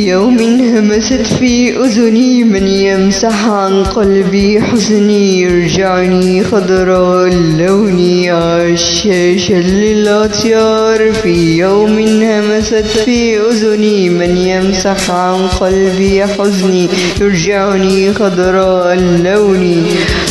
يوم همست في أذني من يمسح عن قلبي حزني يرجعني خضراء اللون عشاشا للأطيار. في يوم همست في أذني من يمسح عن قلبي حزني يرجعني خضراء اللون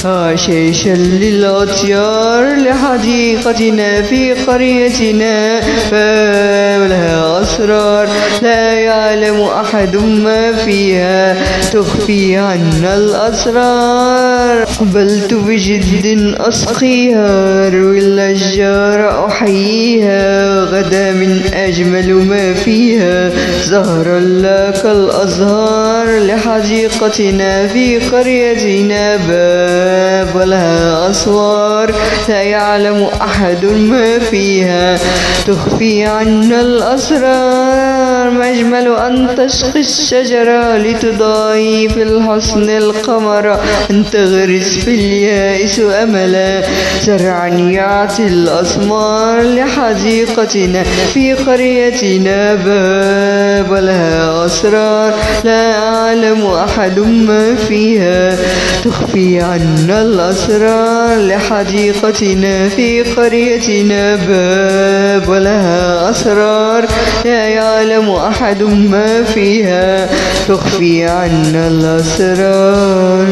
عشاشا للأطيار. لحديقتنا في قريتنا فلها أسرار لا يعلم أحد ما فيها تخفي عنا الأسرار. قبلت بجد أسقيها أروي الأشجار أحييها غدا من أجمل ما فيها زهرا لا كالأزهار. لحديقتنا في قريتنا باب ولها أسوار لا يعلم أحد ما فيها تخفي عنا الأسرار. ما أجمل أن تشقي الشجرة لتضاهي في الحسن القمر أن تغرس في اليائس أملا زرعا يعطي الأثمار. لحديقتنا في قريتنا باب ولها أسرار لا يعلم أحد ما فيها تخفي عنا الأسرار. لحديقتنا في قريتنا باب ولها أسرار لا يعلم أحد ما فيها تخفي عنا الأسرار.